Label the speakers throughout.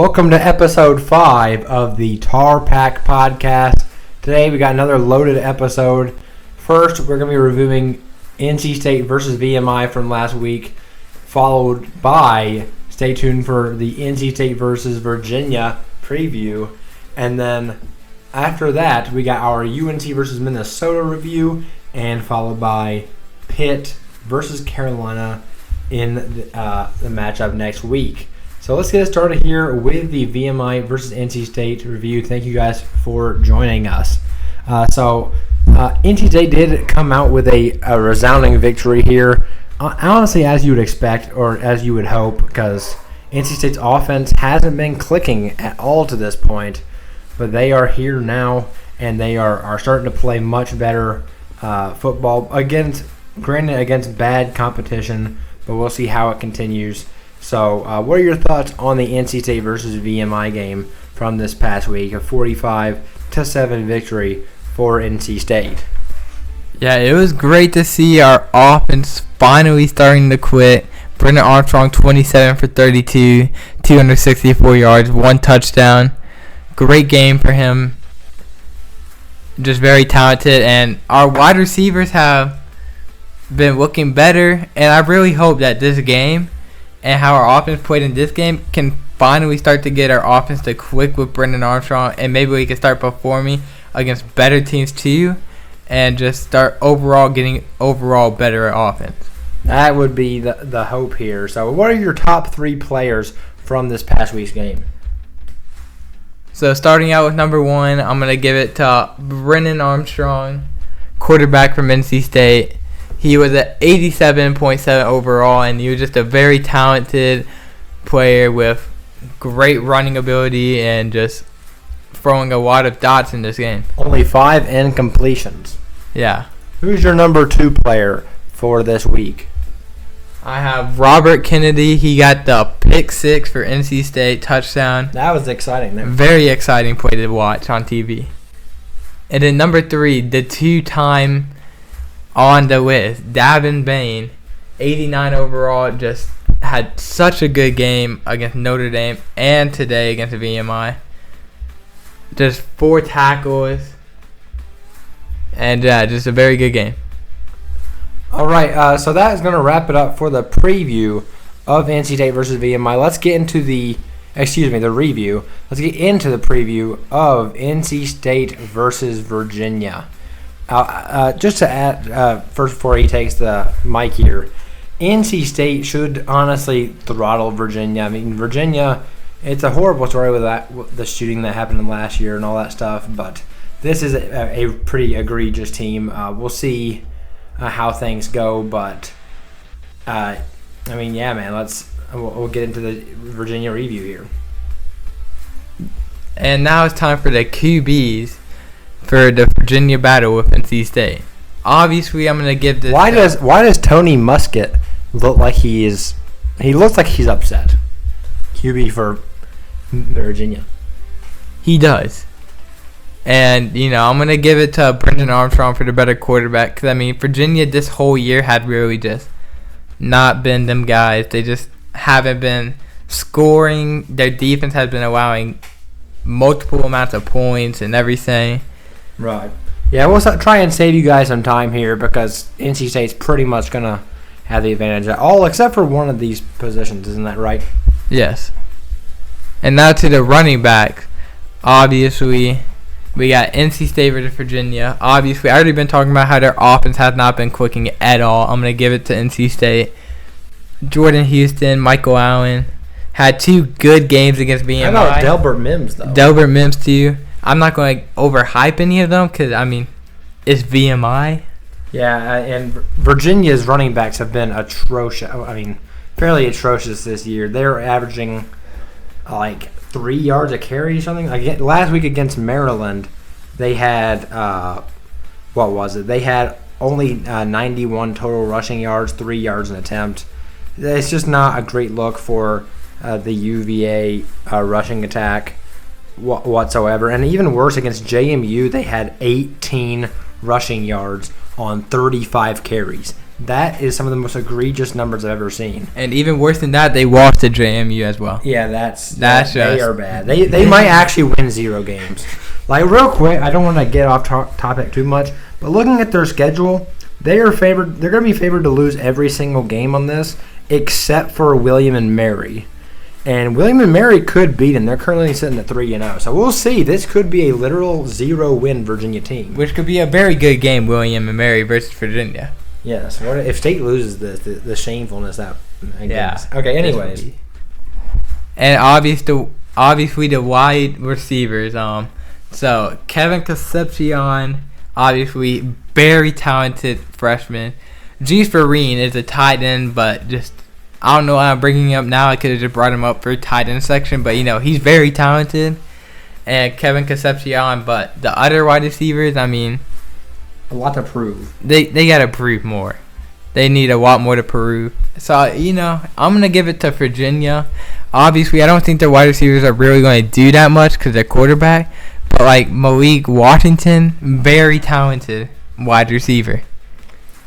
Speaker 1: Welcome to episode 5 of the TarPack podcast. Today we got another loaded episode. First, we're going to be reviewing NC State versus VMI from last week, followed by, stay tuned for the NC State versus Virginia preview. And then after that, we got our UNC versus Minnesota review, and followed by Pitt versus Carolina in the matchup next week. So let's get started here with the VMI versus NC State review. Thank you guys for joining us. NC State did come out with a resounding victory here. Honestly, as you would expect or as you would hope, because NC State's offense hasn't been clicking at all to this point. But they are here now, and they are starting to play much better football against bad competition. But we'll see how it continues. So, what are your thoughts on the NC State versus VMI game from this past week? A 45-7 victory for NC State.
Speaker 2: Yeah, it was great to see our offense finally starting to quit. Brendan Armstrong, 27 for 32, 264 yards, 1 touchdown. Great game for him. Just very talented, and our wide receivers have been looking better. And I really hope that this game and how our offense played in this game can finally start to get our offense to click with Brendan Armstrong, and maybe we can start performing against better teams too, and just start getting better offense.
Speaker 1: That would be the hope here. So what are your top 3 players from this past week's game?
Speaker 2: So starting out with number 1, I'm going to give it to Brendan Armstrong, quarterback from NC State. He was at 87.7 overall, and he was just a very talented player with great running ability and just throwing a lot of dots in this game.
Speaker 1: Only 5 incompletions.
Speaker 2: Yeah.
Speaker 1: Who's your number 2 player for this week?
Speaker 2: I have Robert Kennedy. He got the pick 6 for NC State touchdown.
Speaker 1: That was exciting.
Speaker 2: Very exciting play to watch on TV. And then number 3, the 2-time on the list, Davin Bain, 89 overall, just had such a good game against Notre Dame and today against the VMI. Just 4 tackles, and just a very good game.
Speaker 1: All right, so that is going to wrap it up for the preview of NC State versus VMI. Let's get into the review. Let's get into the preview of NC State versus Virginia. Just to add, first before he takes the mic here, NC State should honestly throttle Virginia. I mean, Virginia, it's a horrible story with the shooting that happened last year and all that stuff, but this is a pretty egregious team. We'll see how things go, but we'll get into the Virginia review here.
Speaker 2: And now it's time for the QBs for the Virginia battle with NC State. Obviously, I'm going to give this.
Speaker 1: Why does Tony Muskett look like he is? He looks like he's upset. QB for Virginia.
Speaker 2: He does. And, I'm going to give it to Brendan Armstrong for the better quarterback. Because, Virginia this whole year had really just not been them guys. They just haven't been scoring. Their defense has been allowing multiple amounts of points and everything.
Speaker 1: Right. Yeah, we'll try and save you guys some time here because NC State's pretty much going to have the advantage at all except for one of these positions. Isn't that right?
Speaker 2: Yes. And now to the running back. Obviously, we got NC State versus Virginia. Obviously, I've already been talking about how their offense has not been clicking at all. I'm going to give it to NC State. Jordan Houston, Michael Allen had 2 good games against VMI.
Speaker 1: How about Delbert Mims, though?
Speaker 2: Delbert Mims, too. I'm not going to overhype any of them because, it's VMI.
Speaker 1: Yeah, and Virginia's running backs have been atrocious. Fairly atrocious this year. They're averaging 3 yards a carry or something. Last week against Maryland, they had, They had only 91 total rushing yards, 3 yards an attempt. It's just not a great look for the UVA rushing attack whatsoever. And even worse, against JMU, they had 18 rushing yards on 35 carries. That is some of the most egregious numbers I've ever seen.
Speaker 2: And even worse than that, they lost to JMU as well.
Speaker 1: Yeah, they are bad.
Speaker 2: Mm-hmm.
Speaker 1: They might actually win 0 games. Like, real quick, I don't want to get off topic too much, but looking at their schedule, they're going to be favored to lose every single game on this, except for William and Mary. And William and Mary could beat them. They're currently sitting at 3-0. So we'll see. This could be a literal 0-win Virginia team.
Speaker 2: Which could be a very good game, William and Mary versus Virginia.
Speaker 1: Yes. What if State loses the shamefulness that?
Speaker 2: Yeah.
Speaker 1: Okay. Anyways.
Speaker 2: And obviously the wide receivers. So Kevin Concepcion, obviously very talented freshman. G. Farine is a tight end, but just I don't know why I'm bringing him up now. I could have just brought him up for tight end section, but he's very talented. And Kevin Concepcion, but the other wide receivers, I mean,
Speaker 1: a lot to prove.
Speaker 2: They got to prove more. They need a lot more to prove. So, I'm going to give it to Virginia. Obviously, I don't think their wide receivers are really going to do that much because they're quarterback. But, like, Malik Washington, very talented wide receiver.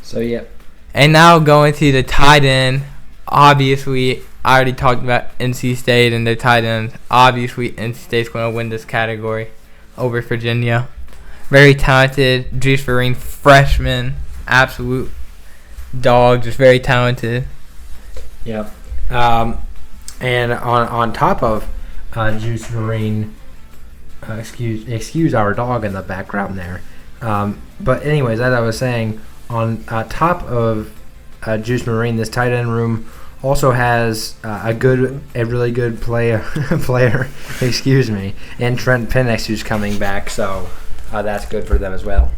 Speaker 1: So, yeah.
Speaker 2: And now going to the tight end. Obviously, I already talked about NC State and their tight ends. Obviously, NC State's going to win this category over Virginia. Very talented. Juice Vereen, freshman. Absolute dog. Just very talented.
Speaker 1: Yep. And on top of Juice Vereen, excuse our dog in the background there. But anyways, as I was saying, on top of Juice Vereen, this tight end room also has a really good player, excuse me, and Trent Penix, who's coming back. So that's good for them as well.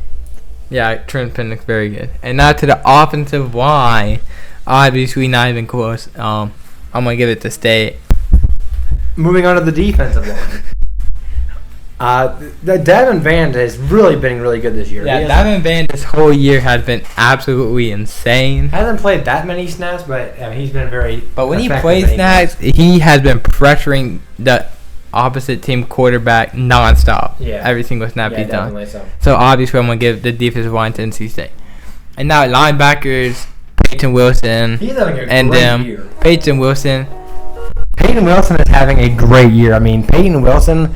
Speaker 2: Yeah, Trent Penix, very good. And now to the offensive line, obviously not even close. I'm going to give it to State.
Speaker 1: Moving on to the defensive line. The Devin Van has really been really good this year.
Speaker 2: Yeah, Devin Van this whole year has been absolutely insane.
Speaker 1: Hasn't played that many snaps, but he's been very.
Speaker 2: But when he plays snaps, he has been pressuring the opposite team quarterback nonstop.
Speaker 1: Yeah.
Speaker 2: Every single snap he's done.
Speaker 1: So.
Speaker 2: So obviously, I'm gonna give the defensive line to NC State. And now linebackers, Peyton Wilson.
Speaker 1: He's having a great year.
Speaker 2: Peyton Wilson.
Speaker 1: Peyton Wilson is having a great year. I mean, Peyton Wilson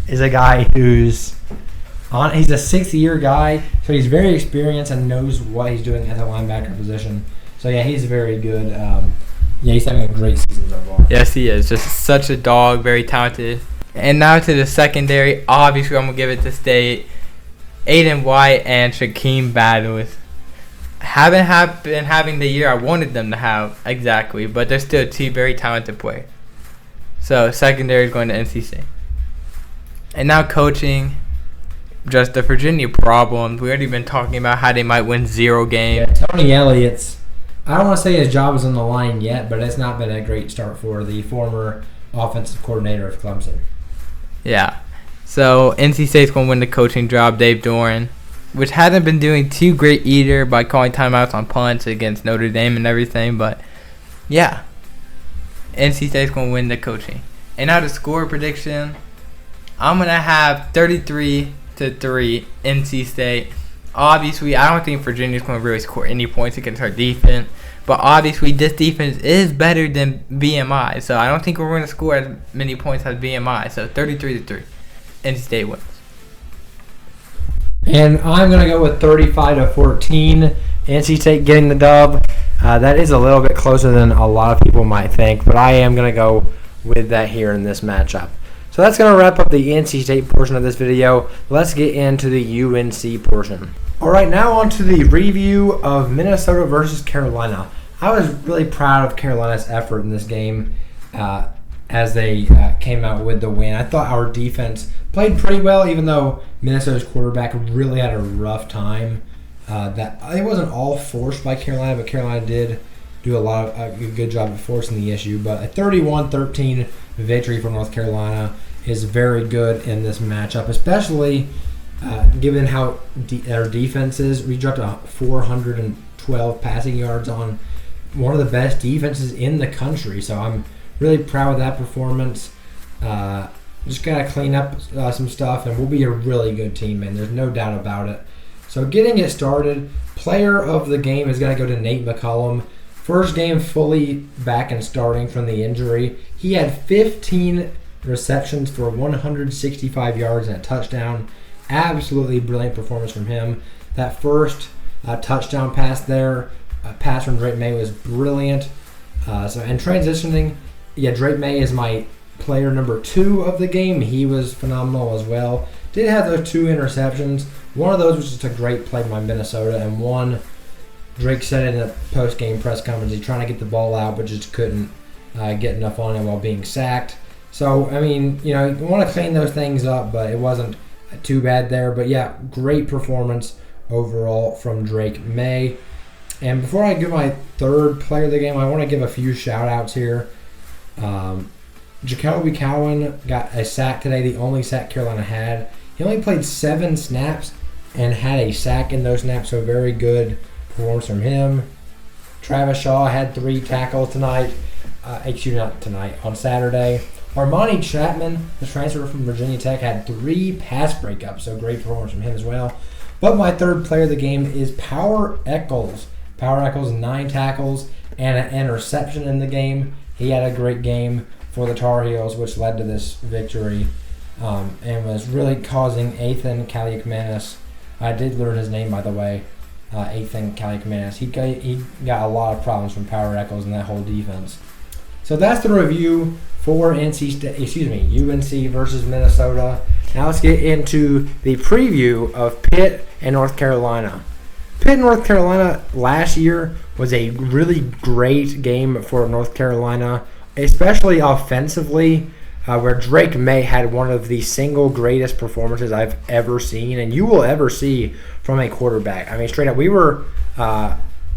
Speaker 1: is a guy he's a 6th-year guy, so he's very experienced and knows what he's doing at the linebacker position. So, yeah, he's very good. He's having a great season so far.
Speaker 2: Yes, he is. Just such a dog, very talented. And now to the secondary. Obviously, I'm going to give it to State. Aiden White and Shaquem Battles haven't been having the year I wanted them to have exactly, but they're still 2 very talented players. So, secondary is going to NC State. And now coaching, just the Virginia problems. We already been talking about how they might win 0 games.
Speaker 1: Yeah, Tony Elliott's, I don't want to say his job is on the line yet, but it's not been a great start for the former offensive coordinator of Clemson.
Speaker 2: Yeah. So NC State's going to win the coaching job, Dave Doran, which hasn't been doing too great either by calling timeouts on punts against Notre Dame and everything. But, yeah, NC State's going to win the coaching. And now the score prediction. I'm going to have 33-3 NC State. Obviously, I don't think Virginia's going to really score any points against our defense. But obviously, this defense is better than BMI. So I don't think we're going to score as many points as BMI. So 33-3. NC State wins.
Speaker 1: And I'm going to go with 35-14. NC State getting the dub. That is a little bit closer than a lot of people might think. But I am going to go with that here in this matchup. So that's going to wrap up the NC State portion of this video. Let's get into the UNC portion. All right, now on to the review of Minnesota versus Carolina. I was really proud of Carolina's effort in this game as they came out with the win. I thought our defense played pretty well, even though Minnesota's quarterback really had a rough time. That it wasn't all forced by Carolina, but Carolina did do a good job of forcing the issue. But a 31-13 victory for North Carolina is very good in this matchup, especially given how our defense is. We dropped 412 passing yards on one of the best defenses in the country. So I'm really proud of that performance. Just got to clean up some stuff, and we'll be a really good team, man. There's no doubt about it. So getting it started, player of the game is going to go to Nate McCollum. First game fully back and starting from the injury. He had 15 receptions for 165 yards and a touchdown. Absolutely brilliant performance from him. That first touchdown pass there, pass from Drake May was brilliant. And transitioning, Drake May is my player number 2 of the game. He was phenomenal as well. Did have those 2 interceptions. One of those was just a great play by Minnesota, and one, Drake said in a post-game press conference, he's trying to get the ball out, but just couldn't get enough on him while being sacked. So, I mean, you want to clean those things up, but it wasn't too bad there. But yeah, great performance overall from Drake May. And before I give my third player of the game, I want to give a few shout-outs here. Jacoby Cowan got a sack today, the only sack Carolina had. He only played 7 snaps and had a sack in those snaps, so very good performance from him. Travis Shaw had 3 tackles tonight. Not tonight, on Saturday. Armani Chapman, the transfer from Virginia Tech, had 3 pass breakups, so great performance from him as well. But my third player of the game is Power Echols. Power Echols, 9 tackles and an interception in the game. He had a great game for the Tar Heels, which led to this victory, and was really causing Ethan Kaliakmanis. I did learn his name, by the way, Ethan Kaliakmanis. He got a lot of problems from Power Echols and that whole defense. So that's the review for UNC versus Minnesota. Now let's get into the preview of Pitt and North Carolina. Pitt, North Carolina last year was a really great game for North Carolina, especially offensively, where Drake May had one of the single greatest performances I've ever seen, and you will ever see from a quarterback. I mean, straight up, we were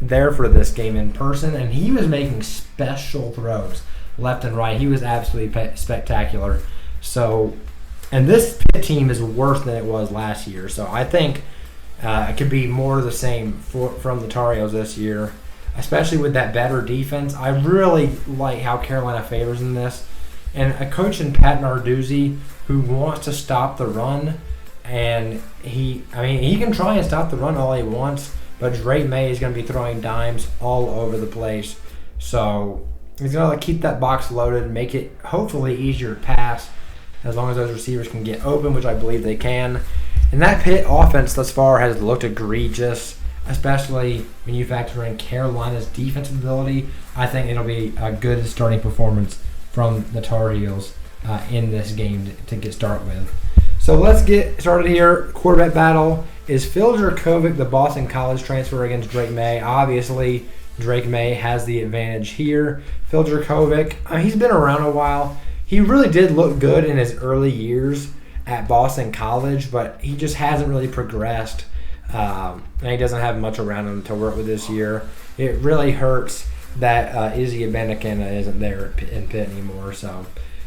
Speaker 1: there for this game in person, and he was making special throws left and right. He was absolutely spectacular. So, and this Pitt team is worse than it was last year, so I think it could be more of the same from the Tar Heels this year, especially with that better defense. I really like how Carolina favors in this. And a coach in Pat Narduzzi who wants to stop the run, and he can try and stop the run all he wants, but Drake May is going to be throwing dimes all over the place. So he's going to keep that box loaded, make it hopefully easier to pass as long as those receivers can get open, which I believe they can. And that Pitt offense thus far has looked egregious, especially when you factor in Carolina's defensive ability. I think it'll be a good starting performance from the Tar Heels in this game to get started with. So let's get started here. Quarterback battle is Phil Jurkovec, the Boston College transfer, against Drake May. Obviously, Drake May has the advantage here. Phil Jurkovec, he's been around a while. He really did look good in his early years at Boston College, but he just hasn't really progressed. And he doesn't have much around him to work with this year. It really hurts that Izzy Abanikanda isn't there in Pitt anymore.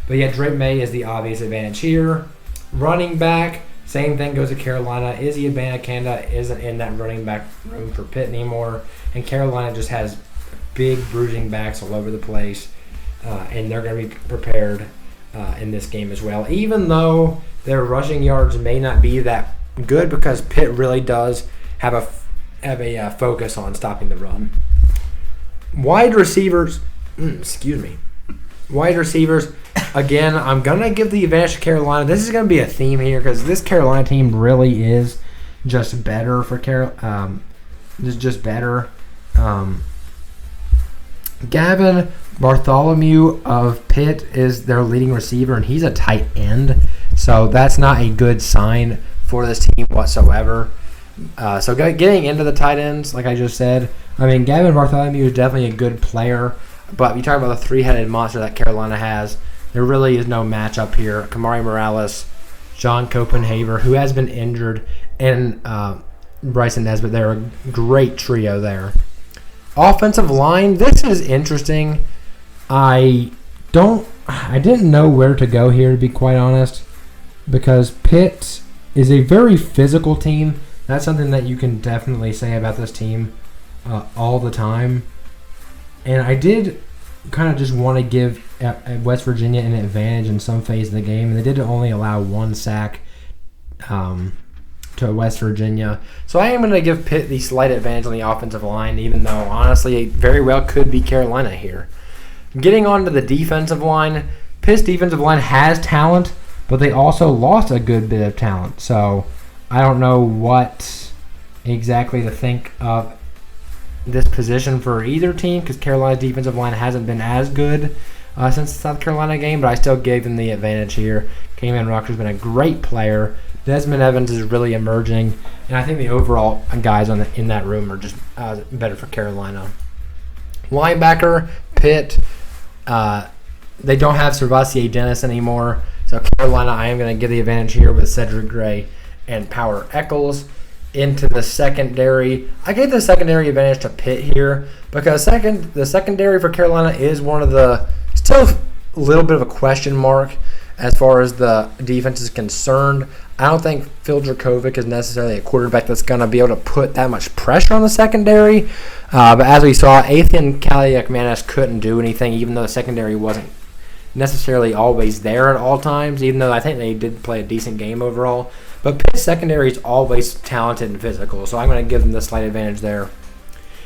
Speaker 1: But yeah, Drake May is the obvious advantage here. Running back, same thing goes to Carolina. Izzy Abanikanda isn't in that running back room for Pitt anymore, and Carolina just has big bruising backs all over the place, and they're going to be prepared in this game as well, even though their rushing yards may not be that good because Pitt really does have a focus on stopping the run. Wide receivers, again, I'm going to give the advantage to Carolina. This is going to be a theme here because this Carolina team really is just better for just better. Gavin Bartholomew of Pitt is their leading receiver, and he's a tight end. So that's not a good sign for this team whatsoever. So getting into the tight ends, like I just said, Gavin Bartholomew is definitely a good player, but you talk about the three-headed monster that Carolina has, there really is no matchup here. Kamari Morales, John Copenhaver, who has been injured, and Bryson Nesbitt, they're a great trio there. Offensive line, this is interesting. I didn't know where to go here, to be quite honest, because Pitt is a very physical team. That's something that you can definitely say about this team all the time. And I did kind of just want to give West Virginia an advantage in some phase of the game, and they did only allow one sack to West Virginia. So I am going to give Pitt the slight advantage on the offensive line, even though, honestly, it very well could be Carolina here. Getting on to the defensive line, Pitt's defensive line has talent, but they also lost a good bit of talent. So I don't know what exactly to think of this position for either team, because Carolina's defensive line hasn't been as good since the South Carolina game, but I still gave them the advantage here. Cayman Rucker's been a great player. Desmond Evans is really emerging, and I think the overall guys in that room are just better for Carolina. Linebacker, Pitt, they don't have Servassier Dennis anymore, so Carolina, I am going to give the advantage here with Cedric Gray and Power Eccles. Into the secondary, I gave the secondary advantage to Pitt here because the secondary for Carolina is one of the still a little bit of a question mark as far as the defense is concerned. I don't think Phil Dracovic is necessarily a quarterback that's going to be able to put that much pressure on the secondary. But as we saw, Athan Kaliakmanis couldn't do anything, even though the secondary wasn't necessarily always there at all times, even though I think they did play a decent game overall. But Pitt's secondary is always talented and physical, so I'm going to give them the slight advantage there.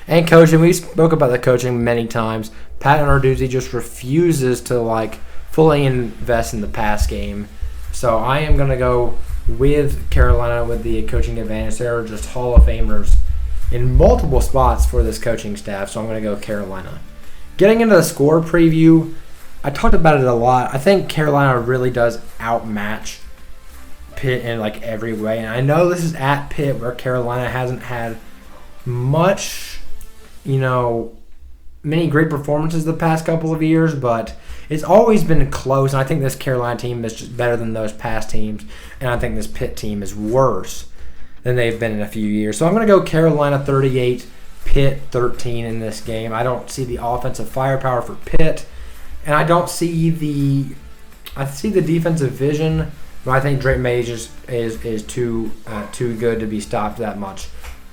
Speaker 1: And coaching, we spoke about the coaching many times. Pat Narduzzi just refuses to fully invest in the pass game. So I am going to go with Carolina with the coaching advantage. They're just Hall of Famers in multiple spots for this coaching staff, so I'm going to go Carolina. Getting into the score preview, I talked about it a lot. I think Carolina really does outmatch Pitt in every way, and I know this is at Pitt where Carolina hasn't had much, many great performances the past couple of years, but it's always been close, and I think this Carolina team is just better than those past teams, and I think this Pitt team is worse than they've been in a few years. So I'm going to go Carolina 38, Pitt 13 in this game. I don't see the offensive firepower for Pitt, and I don't see I see the defensive vision. But I think Drake May is too good to be stopped that much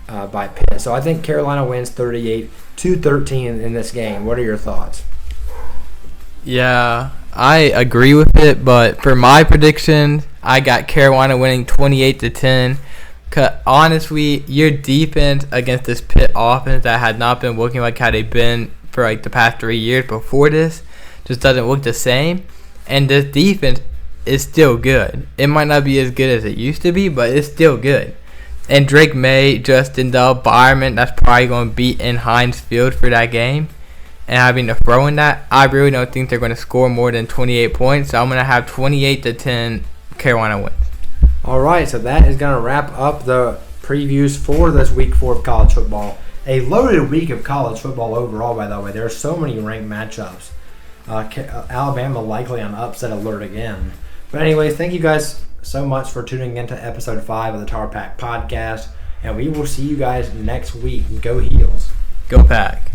Speaker 1: by Pitt. So I think Carolina wins 38-13 in this game. What are your thoughts?
Speaker 2: Yeah, I agree with it, but for my prediction, I got Carolina winning 28-10. Honestly, your defense against this Pitt offense that had not been looking like how they've been for the past 3 years before this just doesn't look the same. And this defense is still good. It might not be as good as it used to be, but it's still good. And Drake May, just in the environment that's probably going to be in Heinz Field for that game, and having to throw in that, I really don't think they're going to score more than 28 points. So I'm going to have 28-10 Carolina wins.
Speaker 1: All right, so that is going to wrap up the previews for this Week 4 of college football. A loaded week of college football overall, by the way. There are so many ranked matchups. Alabama likely on upset alert again. But anyways, thank you guys so much for tuning into episode 5 of the TarPack podcast, and we will see you guys next week. Go Heels.
Speaker 2: Go Pack.